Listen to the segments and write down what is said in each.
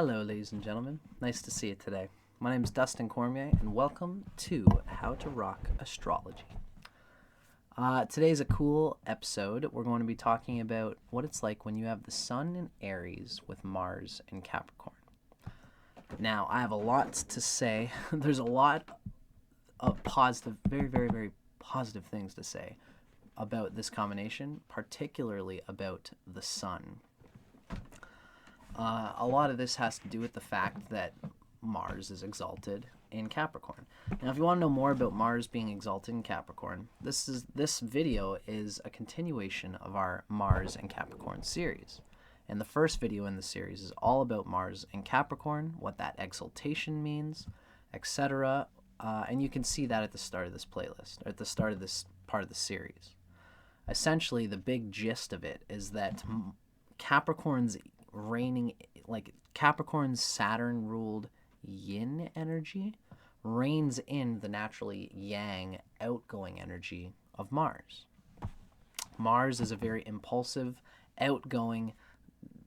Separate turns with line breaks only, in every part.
Hello, ladies and gentlemen. Nice to see you today. My name is Dustin Cormier, and welcome to How to Rock Astrology. Today's a cool episode. We're going to be talking about what it's like when you have the Sun in Aries with Mars in Capricorn. Now, I have a lot to say. There's a lot of positive, very positive things to say about this combination, particularly about the Sun. A lot of this has to do with the fact that Mars is exalted in Capricorn. Now, if you want to know more about Mars being exalted in Capricorn, this video is a continuation of our Mars and Capricorn series. And the first video in the series is all about Mars and Capricorn, what that exaltation means, etc. And you can see that at the start of this playlist, or at the start of this part of the series. Essentially, the big gist of it is that Capricorn's Saturn ruled yin energy reigns in the naturally yang outgoing energy of Mars. Mars is a very impulsive, outgoing,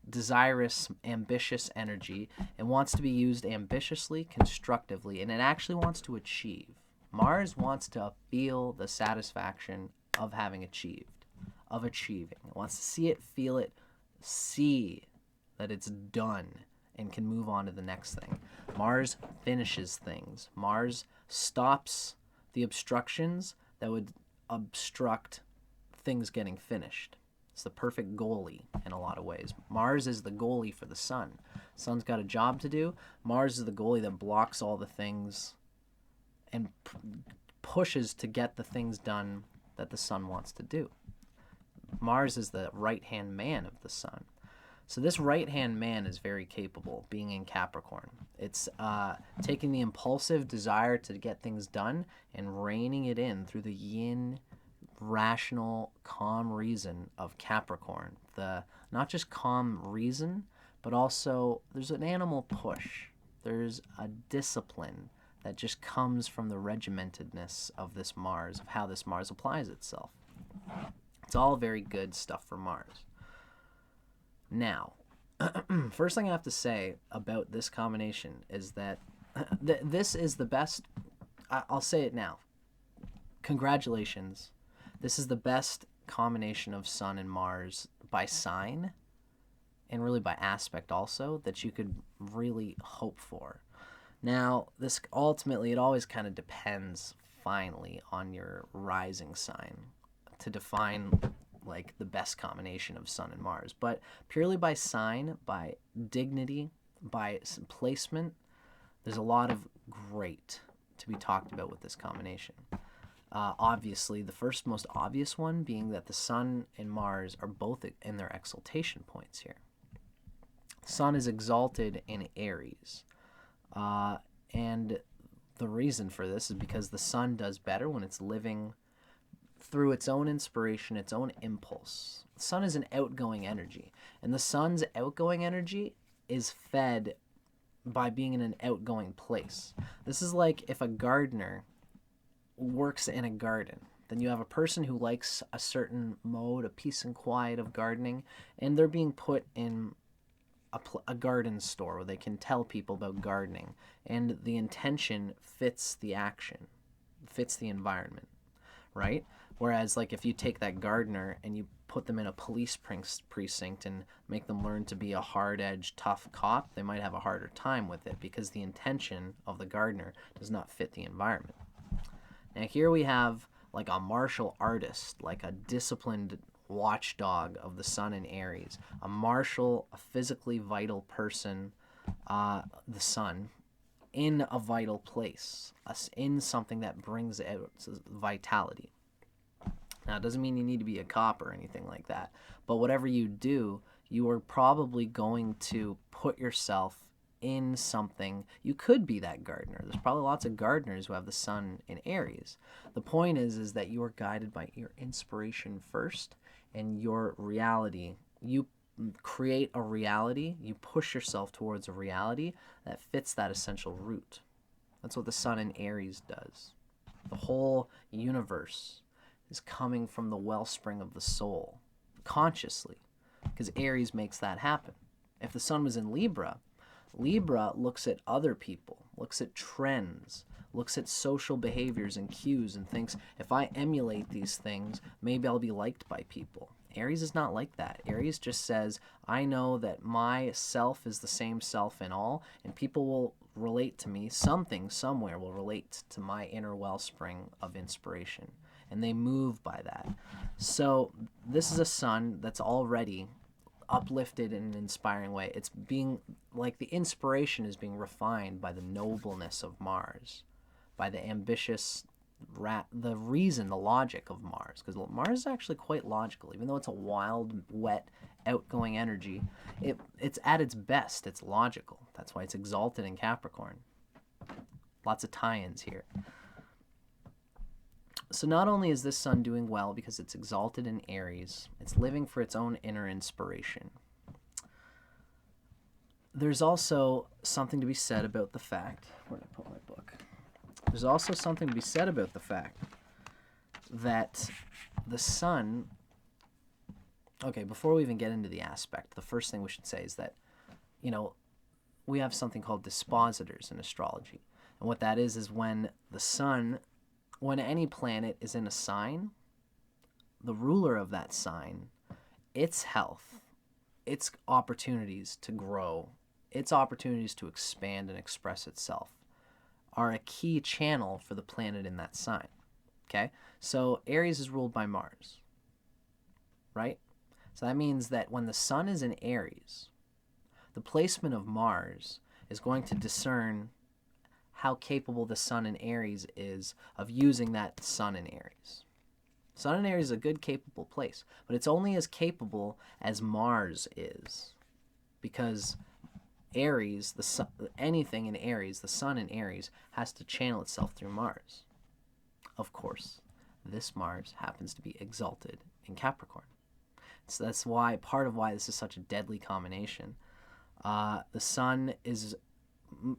desirous, ambitious energy. It wants to be used ambitiously, constructively, and it actually wants to achieve. Mars wants to feel the satisfaction of having achieved, of achieving. It wants to see it, feel it, see that it's done and can move on to the next thing. Mars finishes things. Mars stops the obstructions that would obstruct things getting finished. It's the perfect goalie in a lot of ways. Mars is the goalie for the Sun. Sun's got a job to do. Mars is the goalie that blocks all the things and pushes to get the things done that the Sun wants to do. Mars is the right-hand man of the Sun. So this right-hand man is very capable, being in Capricorn. It's taking the impulsive desire to get things done and reining it in through the yin, rational, calm reason of Capricorn. The not just calm reason, but also there's an animal push. There's a discipline that just comes from the regimentedness of this Mars, of how this Mars applies itself. It's all very good stuff for Mars. Now, first thing I have to say about this combination is that this is the best. I'll say it now. Congratulations. This is the best combination of Sun and Mars by sign, and really by aspect also, that you could really hope for. Now, this ultimately, it always kind of depends finally on your rising sign to define like the best combination of Sun and Mars. But purely by sign, by dignity, by placement, there's a lot of great to be talked about with this combination. Obviously, the first most obvious one being that the Sun and Mars are both in their exaltation points here. Sun is exalted in Aries. And the reason for this is because the Sun does better when it's living through its own inspiration, its own impulse. The Sun is an outgoing energy, and the Sun's outgoing energy is fed by being in an outgoing place. This is like if a gardener works in a garden. Then you have a person who likes a certain mode, a peace and quiet of gardening, and they're being put in a garden store where they can tell people about gardening, and the intention fits the action, fits the environment, right? Whereas, like, if you take that gardener and you put them in a police precinct and make them learn to be a hard-edged, tough cop, they might have a harder time with it because the intention of the gardener does not fit the environment. Now, here we have, like, a martial artist, like a disciplined watchdog of the Sun in Aries, a martial, a physically vital person, the Sun, in a vital place, in something that brings out vitality. Now, it doesn't mean you need to be a cop or anything like that, but whatever you do, you are probably going to put yourself in something. You could be that gardener. There's probably lots of gardeners who have the Sun in Aries. The point is that you are guided by your inspiration first and your reality. You create a reality, you push yourself towards a reality that fits that essential root. That's what the Sun in Aries does. The whole universe is coming from the wellspring of the soul, consciously, because Aries makes that happen. If the Sun was in Libra, Libra looks at other people, looks at trends, looks at social behaviors and cues and thinks, if I emulate these things, maybe I'll be liked by people. Aries is not like that. Aries just says, I know that my self is the same self in all, and people will relate to me. Something somewhere will relate to my inner wellspring of inspiration, and they move by that. So this is a sun that's already uplifted in an inspiring way. It's being like the inspiration is being refined by the nobleness of Mars, by the ambitious the reason, the logic of Mars, because Mars is actually quite logical. Even though it's a wild, wet, outgoing energy, it's at its best, it's logical. That's why it's exalted in Capricorn. Lots of tie-ins here. So not only is this sun doing well because it's exalted in Aries, it's living for its own inner inspiration. There's also something to be said about the fact, where did I put my book? There's also something to be said about the fact that the sun, okay, before we even get into the aspect, the first thing we should say is that, we have something called dispositors in astrology. And what that is when the sun, when any planet is in a sign, the ruler of that sign, its health, its opportunities to grow, its opportunities to expand and express itself are a key channel for the planet in that sign. Okay? So Aries is ruled by Mars, right? So that means that when the sun is in Aries, the placement of Mars is going to discern how capable the sun in Aries is of using that sun in Aries. Sun in Aries is a good, capable place, but it's only as capable as Mars is, because Aries, the sun, anything in Aries, the sun in Aries, has to channel itself through Mars. Of course, this Mars happens to be exalted in Capricorn. So that's why, part of why this is such a deadly combination. The sun is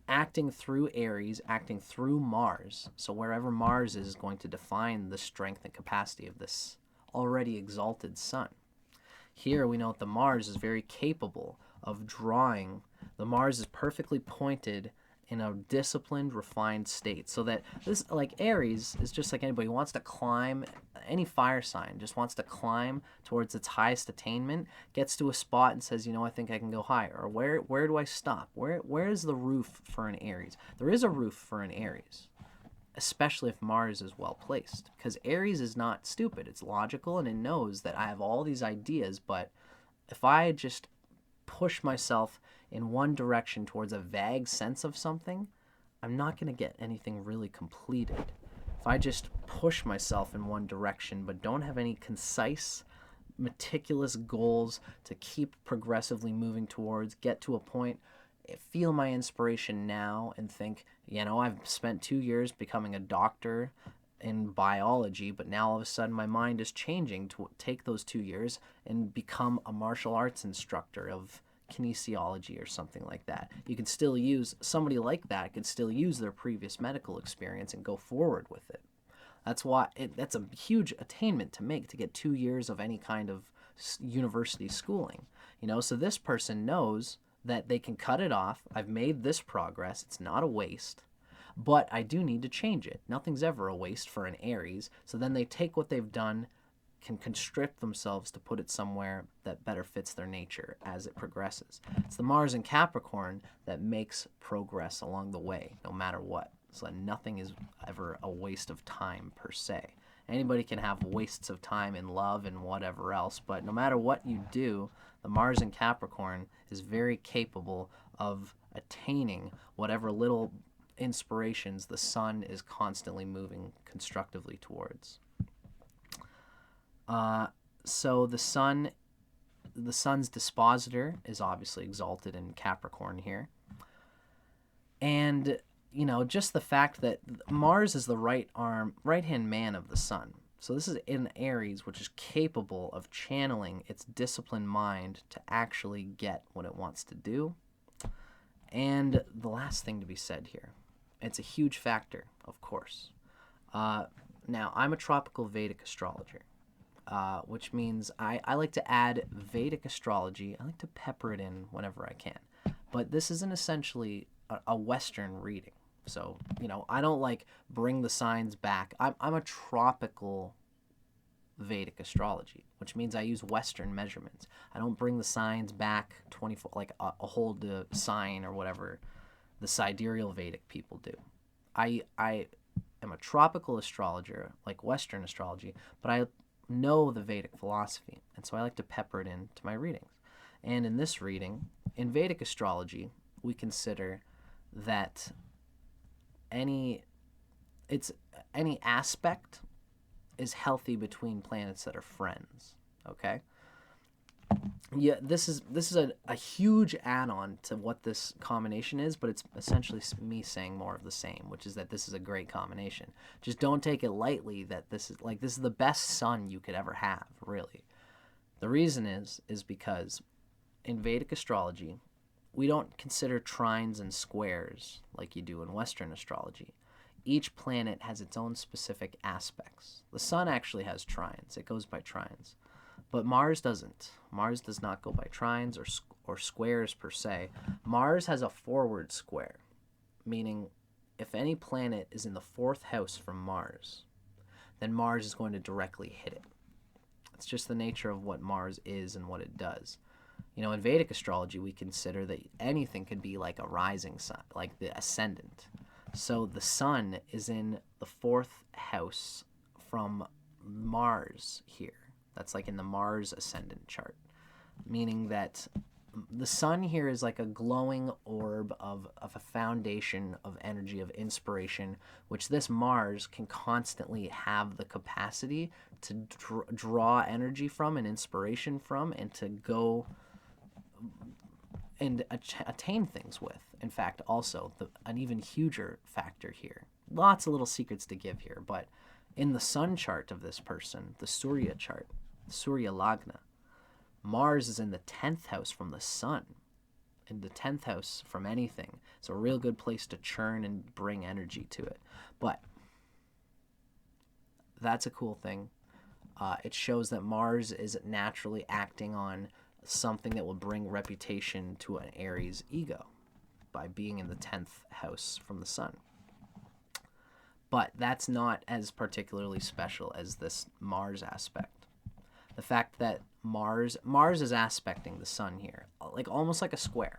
acting through Aries, acting through Mars. So wherever Mars is going to define the strength and capacity of this already exalted sun. Here we know that the Mars is very capable of drawing. The Mars is perfectly pointed in a disciplined, refined state. So that this, like Aries, is just like anybody who wants to climb, any fire sign just wants to climb towards its highest attainment, gets to a spot and says, I think I can go higher. Or where do I stop? Where is the roof for an Aries? There is a roof for an Aries, especially if Mars is well placed, because Aries is not stupid. It's logical, and it knows that I have all these ideas, but if I just push myself in one direction towards a vague sense of something, I'm not going to get anything really completed. If I just push myself in one direction but don't have any concise, meticulous goals to keep progressively moving towards, get to a point, feel my inspiration now and think, I've spent 2 years becoming a doctor in biology, but now all of a sudden my mind is changing to take those 2 years and become a martial arts instructor of kinesiology or something like that. You can still use, somebody like that can still use their previous medical experience and go forward with it. That's why that's a huge attainment to make, to get 2 years of any kind of university schooling. So this person knows that they can cut it off. I've made this progress. It's not a waste, but I do need to change it. Nothing's ever a waste for an Aries. So then they take what they've done, can constrict themselves to put it somewhere that better fits their nature as it progresses. It's the Mars in Capricorn that makes progress along the way, no matter what. So that nothing is ever a waste of time per se. Anybody can have wastes of time in love and whatever else, but no matter what you do, the Mars in Capricorn is very capable of attaining whatever little inspirations the sun is constantly moving constructively towards. So the sun's dispositor is obviously exalted in Capricorn here. And, just the fact that Mars is the right-hand man of the sun. So this is in Aries, which is capable of channeling its disciplined mind to actually get what it wants to do. And the last thing to be said here, it's a huge factor, of course. Now, I'm a tropical Vedic astrologer. Which means I like to add Vedic astrology. I like to pepper it in whenever I can. But this isn't essentially a Western reading. So, I don't like bring the signs back. I'm a tropical Vedic astrology, which means I use Western measurements. I don't bring the signs back 24, like a hold the sign or whatever the sidereal Vedic people do. I am a tropical astrologer, like Western astrology, but I know the Vedic philosophy, and so I like to pepper it into my readings. And in this reading, in Vedic astrology, we consider that any aspect is healthy between planets that are friends. Okay. Yeah, this is a huge add-on to what this combination is, but it's essentially me saying more of the same, which is that this is a great combination. Just don't take it lightly that this is the best sun you could ever have, really. The reason is because in Vedic astrology, we don't consider trines and squares like you do in Western astrology. Each planet has its own specific aspects. The sun actually has trines. It goes by trines. But Mars doesn't. Mars does not go by trines or squares per se. Mars has a forward square, meaning if any planet is in the 4th house from Mars, then Mars is going to directly hit it. It's just the nature of what Mars is and what it does. In Vedic astrology, we consider that anything could be like a rising sun, like the ascendant. So the sun is in the 4th house from Mars here. That's like in the Mars ascendant chart, meaning that the sun here is like a glowing orb of a foundation of energy, of inspiration, which this Mars can constantly have the capacity to draw energy from and inspiration from, and to go and attain things with. In fact, also an even huger factor here. Lots of little secrets to give here, but in the sun chart of this person, the Surya chart, Surya Lagna, Mars is in the 10th house from the sun. In the 10th house from anything. It's a real good place to churn and bring energy to it. But that's a cool thing. It shows that Mars is naturally acting on something that will bring reputation to an Aries ego by being in the 10th house from the sun. But that's not as particularly special as this Mars aspect. The fact that Mars is aspecting the sun here, like almost like a square.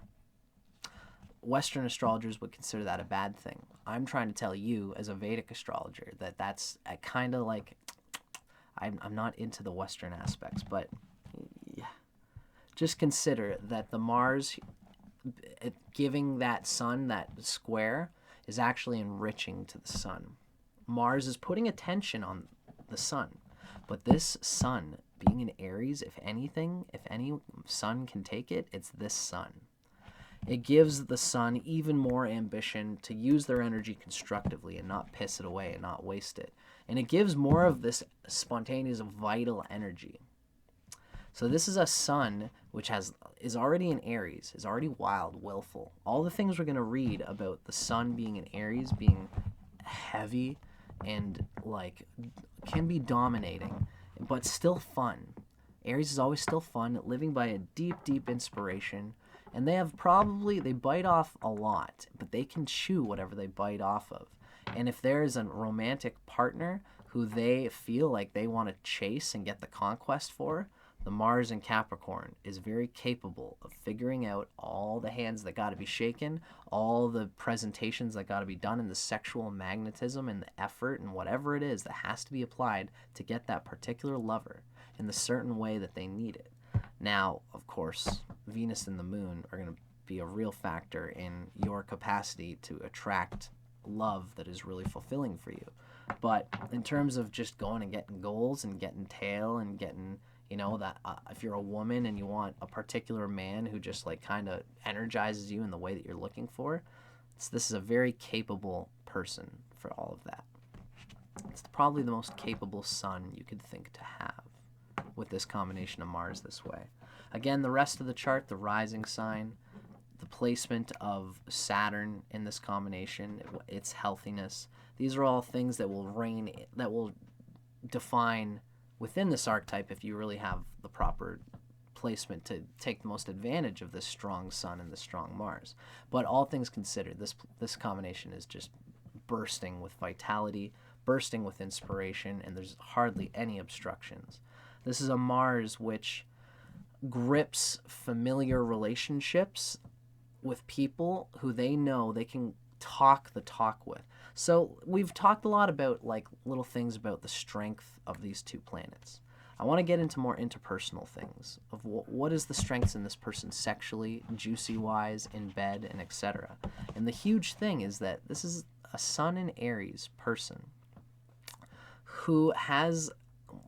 Western astrologers would consider that a bad thing. I'm trying to tell you as a Vedic astrologer that that's kind of like, I'm not into the Western aspects, but yeah. Just consider that the Mars giving that sun, that square, is actually enriching to the sun. Mars is putting attention on the sun, but this sun being in Aries, if any sun can take it, it's this sun. It gives the sun even more ambition to use their energy constructively and not piss it away and not waste it. And it gives more of this spontaneous vital energy. So this is a sun which is already in Aries, is already wild, willful. All the things we're going to read about the sun being in Aries, being heavy and like can be dominating, but still fun. Aries is always still fun, living by a deep, deep inspiration. And they bite off a lot, but they can chew whatever they bite off of. And if there is a romantic partner who they feel like they want to chase and get the conquest for, the Mars in Capricorn is very capable of figuring out all the hands that got to be shaken, all the presentations that got to be done, and the sexual magnetism and the effort and whatever it is that has to be applied to get that particular lover in the certain way that they need it. Now, of course, Venus and the Moon are going to be a real factor in your capacity to attract love that is really fulfilling for you. But in terms of just going and getting goals and getting tail and getting, that if you're a woman and you want a particular man who just like kind of energizes you in the way that you're looking for, this is a very capable person for all of that. It's probably the most capable sun you could think to have with this combination of Mars this way. Again, the rest of the chart, the rising sign, the placement of Saturn in this combination, its healthiness, these are all things that will define within this archetype if you really have the proper placement to take the most advantage of this strong Sun and the strong Mars. But all things considered, this combination is just bursting with vitality, bursting with inspiration, and there's hardly any obstructions. This is a Mars which grips familiar relationships with people who they know they can talk the talk with. So we've talked a lot about like little things about the strength of these two planets. I want to get into more interpersonal things of what is the strengths in this person sexually, juicy wise, in bed, and etc. And the huge thing is that this is a Sun in Aries person who has,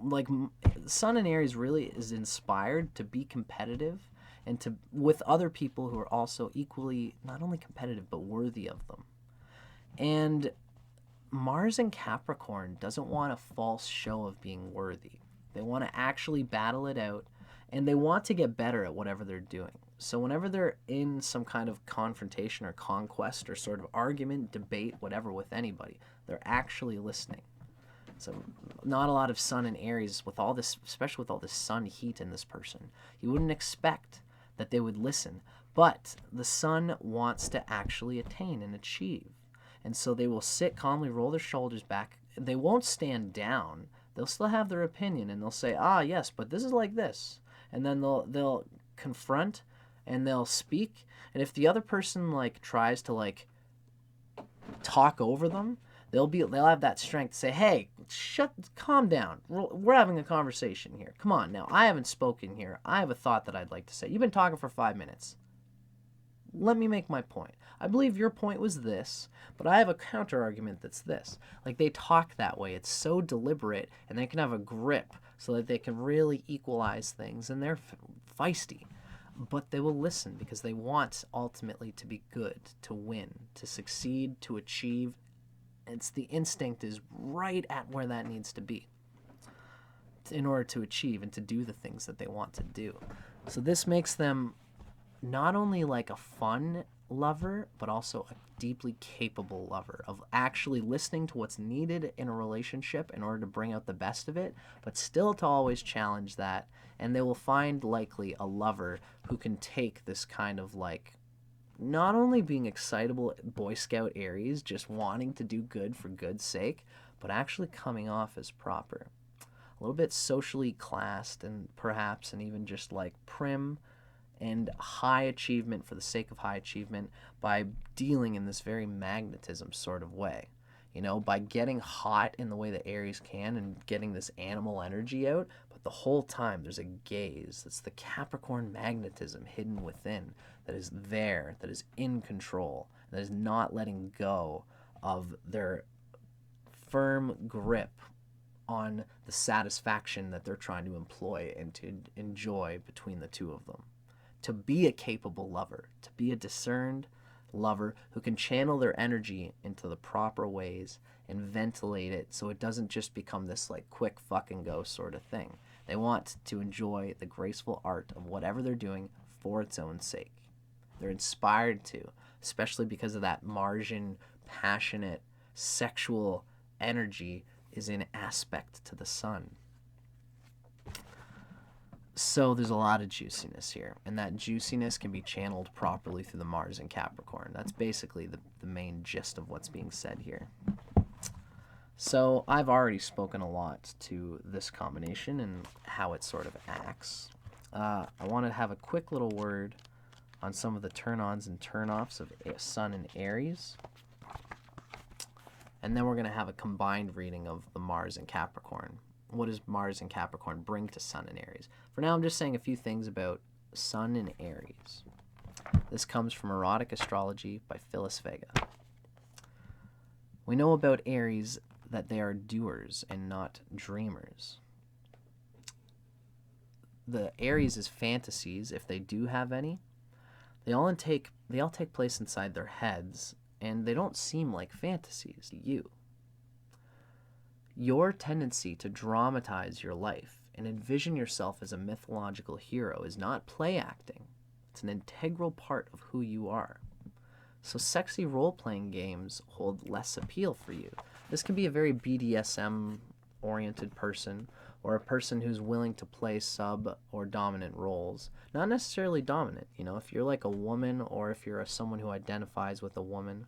like, Sun in Aries really is inspired to be competitive and to with other people who are also equally not only competitive but worthy of them. And Mars in Capricorn doesn't want a false show of being worthy. They want to actually battle it out, and they want to get better at whatever they're doing. So whenever they're in some kind of confrontation or conquest or sort of argument, debate, whatever with anybody, they're actually listening. So not a lot of Sun in Aries with all this, especially with all this Sun heat in this person. You wouldn't expect that they would listen, but the Sun wants to actually attain and achieve. And so they will sit calmly, roll their shoulders back. They won't stand down. They'll still have their opinion, and they'll say, ah, yes, but this is like this. And then they'll confront, and they'll speak. And if the other person, like, tries to, like, talk over them, they'll have that strength to say, hey, calm down. We're having a conversation here. Come on now. I haven't spoken here. I have a thought that I'd like to say. You've been talking for 5 minutes. Let me make my point. I believe your point was this, but I have a counter argument that's this. Like, they talk that way. It's so deliberate, and they can have a grip so that they can really equalize things, and they're feisty. But they will listen because they want ultimately to be good, to win, to succeed, to achieve. It's the instinct is right at where that needs to be in order to achieve and to do the things that they want to do. So this makes them not only like a fun lover, but also a deeply capable lover of actually listening to what's needed in a relationship in order to bring out the best of it, but still to always challenge that. And they will find likely a lover who can take this kind of like not only being excitable Boy Scout Aries, just wanting to do good for good's sake, but actually coming off as proper. A little bit socially classed and perhaps and even just like prim and high achievement for the sake of high achievement by dealing in this very magnetism sort of way. You know, by getting hot in the way that Aries can and getting this animal energy out, but the whole time there's a gaze. It's the Capricorn magnetism hidden within that is there, that is in control, that is not letting go of their firm grip on the satisfaction that they're trying to employ and to enjoy between the two of them. To be a capable lover, to be a discerned lover who can channel their energy into the proper ways and ventilate it so it doesn't just become this like quick fucking go sort of thing. They want to enjoy the graceful art of whatever they're doing for its own sake. They're inspired to, especially because of that Martian, passionate, sexual energy is in aspect to the Sun. So there's a lot of juiciness here, and that juiciness can be channeled properly through the Mars in Capricorn. That's basically the main gist of what's being said here. So I've already spoken a lot to this combination and how it sort of acts. I want to have a quick little word on some of the turn-ons and turn-offs of Sun and Aries. And then we're going to have a combined reading of the Mars in Capricorn. What does Mars in Capricorn bring to Sun in Aries? For now, I'm just saying a few things about Sun in Aries. This comes from Erotic Astrology by Phyllis Vega. We know about Aries that they are doers and not dreamers. The Aries' fantasies, if they do have any, they all take place inside their heads, and they don't seem like fantasies to you. Your tendency to dramatize your life and envision yourself as a mythological hero is not play acting. It's an integral part of who you are. So sexy role-playing games hold less appeal for you. This can be a very BDSM-oriented person, or a person who's willing to play sub or dominant roles. Not necessarily dominant, you know, if you're like a woman or if you're someone who identifies with a woman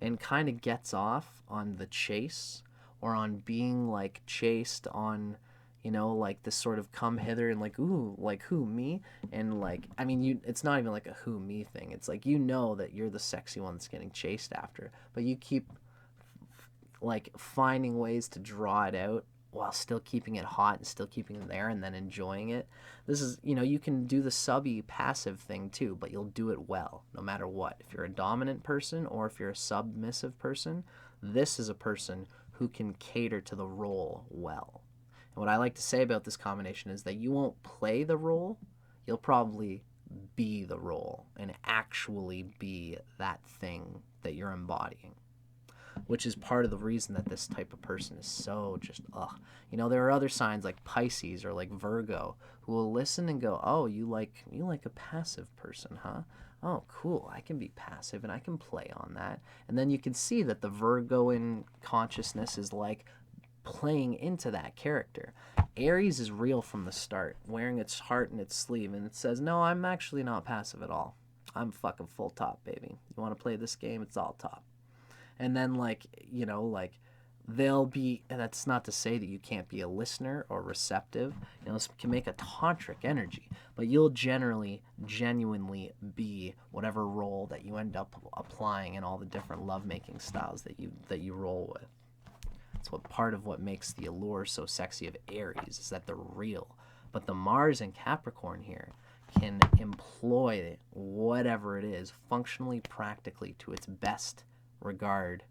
and kind of gets off on the chase or on being like chased on, you know, like this sort of come hither and like, ooh, like who, me? And like, I mean, it's not even like a who, me thing. It's like, you know that you're the sexy one that's getting chased after, but you keep like finding ways to draw it out while still keeping it hot and still keeping it there and then enjoying it. This is, you know, you can do the subby passive thing too, but you'll do it well no matter what. If you're a dominant person or if you're a submissive person, this is a person who can cater to the role well. And what I like to say about this combination is that you won't play the role, you'll probably be the role and actually be that thing that you're embodying, which is part of the reason that this type of person is so just, ugh. You know, there are other signs like Pisces or like Virgo who will listen and go, oh, you like a passive person, huh? Oh, cool, I can be passive and I can play on that. And then you can see that the Virgoan consciousness is like playing into that character. Aries is real from the start, wearing its heart in its sleeve, and it says, no, I'm actually not passive at all. I'm fucking full top, baby. You want to play this game? It's all top. And then, like, you know, like, they'll be, and that's not to say that you can't be a listener or receptive. You know, this can make a tantric energy, but you'll genuinely be whatever role that you end up applying in all the different lovemaking styles that you roll with. That's what part of what makes the allure so sexy of Aries, is that they're real. But the Mars and Capricorn here can employ whatever it is functionally, practically, to its best regard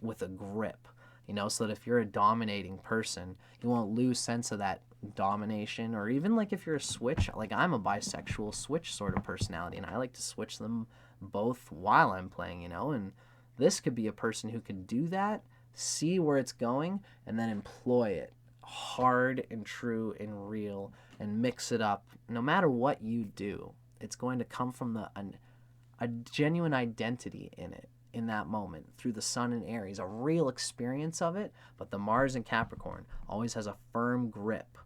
with a grip, you know, so that if you're a dominating person, you won't lose sense of that domination. Or even like if you're a switch, like I'm a bisexual switch sort of personality, and I like to switch them both while I'm playing, you know, and this could be a person who could do that, see where it's going, and then employ it hard and true and real and mix it up. No matter what you do, it's going to come from a genuine identity in it, in that moment, through the Sun in Aries, a real experience of it. But the Mars in Capricorn always has a firm grip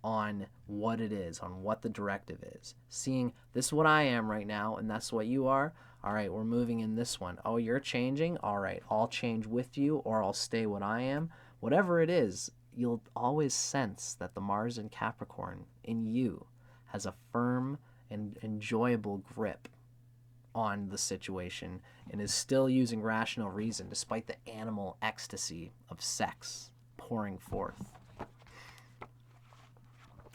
on what it is, on what the directive is. Seeing, this is what I am right now, and that's what you are. All right, we're moving in this one. Oh, you're changing? All right, I'll change with you, or I'll stay what I am. Whatever it is, you'll always sense that the Mars in Capricorn in you has a firm and enjoyable grip on the situation and is still using rational reason despite the animal ecstasy of sex pouring forth.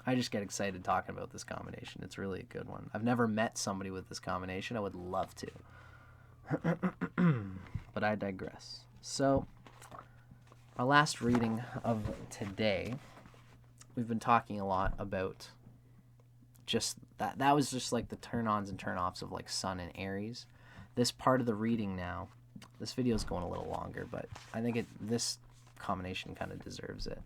I just get excited talking about this combination. It's really a good one. I've never met somebody with this combination. I would love to. But I digress. So, our last reading of today, we've been talking a lot about just that was just like the turn-ons and turn-offs of like Sun and Aries. This part of the reading now, this video is going a little longer, but I think this combination kind of deserves it.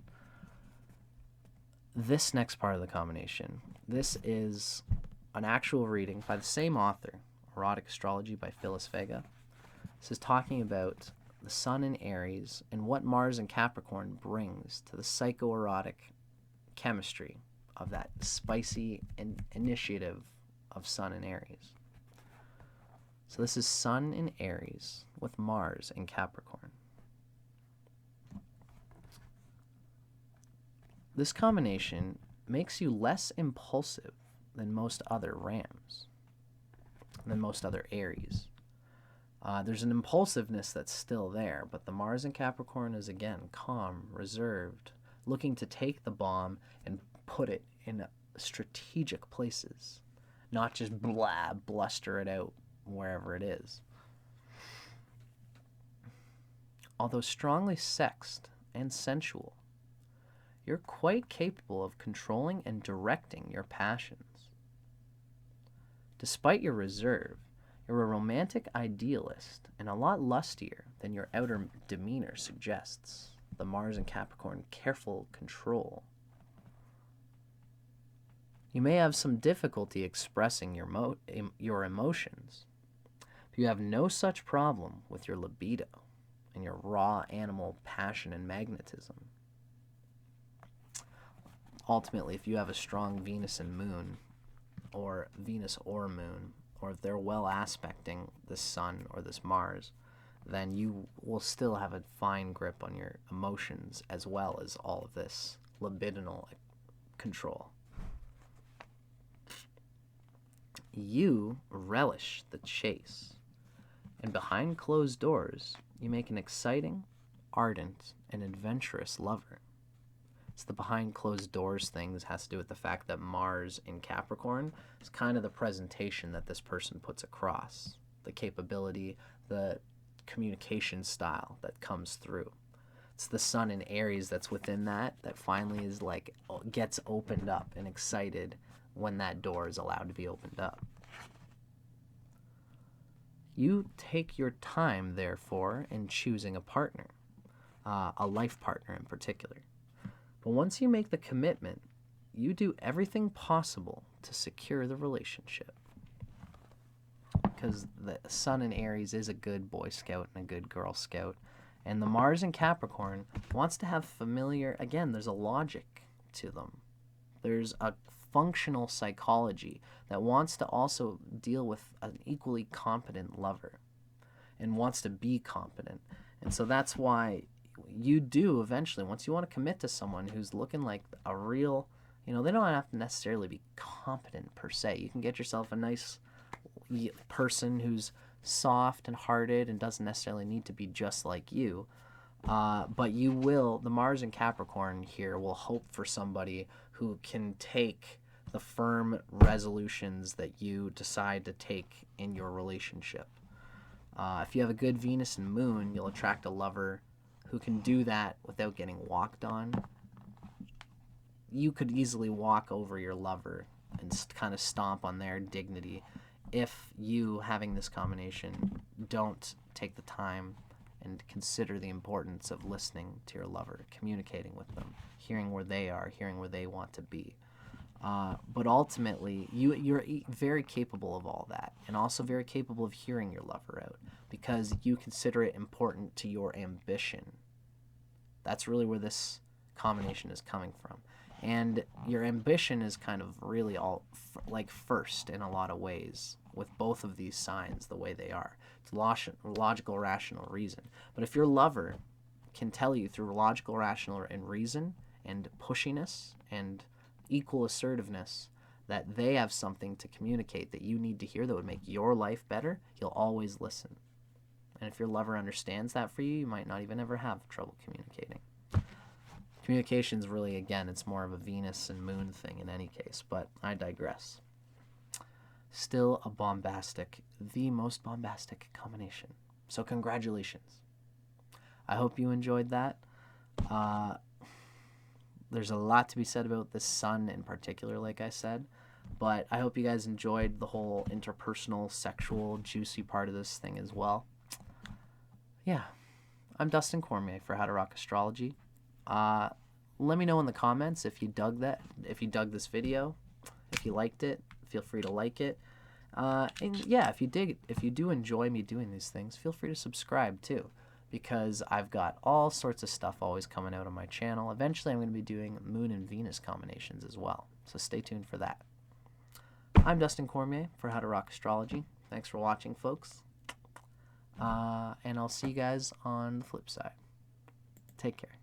This next part of the combination, this is an actual reading by the same author, Erotic Astrology by Phyllis Vega. This is talking about the Sun in Aries and what Mars and Capricorn brings to the psychoerotic chemistry of that spicy initiative of Sun in Aries. So this is Sun in Aries with Mars in Capricorn. This combination makes you less impulsive than most other Rams, than most other Aries. There's an impulsiveness that's still there, but the Mars in Capricorn is again calm, reserved, looking to take the bomb and put it in strategic places, not just bluster it out wherever it is. Although strongly sexed and sensual, you're quite capable of controlling and directing your passions. Despite your reserve, you're a romantic idealist and a lot lustier than your outer demeanor suggests. The Mars in Capricorn, careful control. You may have some difficulty expressing your emotions, but you have no such problem with your libido and your raw animal passion and magnetism. ultimately, if you have a strong Venus and moon, or Venus or moon, or if they're well aspecting this sun or this Mars, then you will still have a fine grip on your emotions as well as all of this libidinal control. You relish the chase, and behind closed doors, you make an exciting, ardent, and adventurous lover. It's the behind closed doors thing. This has to do with the fact that Mars in Capricorn is kind of the presentation that this person puts across, the capability, the communication style that comes through. It's the sun in Aries that's within that finally is like, gets opened up and excited when that door is allowed to be opened up. You take your time, therefore, in choosing a partner, a life partner in particular. But once you make the commitment, you do everything possible to secure the relationship. Because the sun in Aries is a good Boy Scout and a good Girl Scout. And the Mars in Capricorn wants to have familiar, again, there's a logic to them. There's a functional psychology that wants to also deal with an equally competent lover and wants to be competent. And so that's why you do eventually, once you want to commit to someone who's looking like a real, they don't have to necessarily be competent per se. You can get yourself a nice person who's soft and hearted and doesn't necessarily need to be just like you. But you will, the Mars in Capricorn here will hope for somebody who can take the firm resolutions that you decide to take in your relationship. If you have a good Venus and moon, you'll attract a lover who can do that without getting walked on. You could easily walk over your lover and kind of stomp on their dignity if you, having this combination, don't take the time and consider the importance of listening to your lover, communicating with them, hearing where they are, hearing where they want to be. But ultimately, you're very capable of all that, and also very capable of hearing your lover out, because you consider it important to your ambition. That's really where this combination is coming from. And your ambition is kind of really all like first in a lot of ways with both of these signs the way they are. It's logical, rational reason. But if your lover can tell you through logical, rational, and reason and pushiness and equal assertiveness that they have something to communicate that you need to hear that would make your life better, you'll always listen. And if your lover understands that for you, you might not even ever have trouble communicating. Communication's really, again, it's more of a Venus and moon thing in any case, but I digress. Still a bombastic, the most bombastic combination. So congratulations. I hope you enjoyed that. There's a lot to be said about the sun in particular, like I said, but I hope you guys enjoyed the whole interpersonal, sexual, juicy part of this thing as well. Yeah, I'm Dustin Cormier for How to Rock Astrology. Let me know in the comments if you dug that, if you dug this video, if you liked it. Feel free to like it. And yeah, if you do enjoy me doing these things, feel free to subscribe too, because I've got all sorts of stuff always coming out on my channel. Eventually, I'm going to be doing Moon and Venus combinations as well, so stay tuned for that. I'm Dustin Cormier for How to Rock Astrology. Thanks for watching, folks. And I'll see you guys on the flip side. Take care.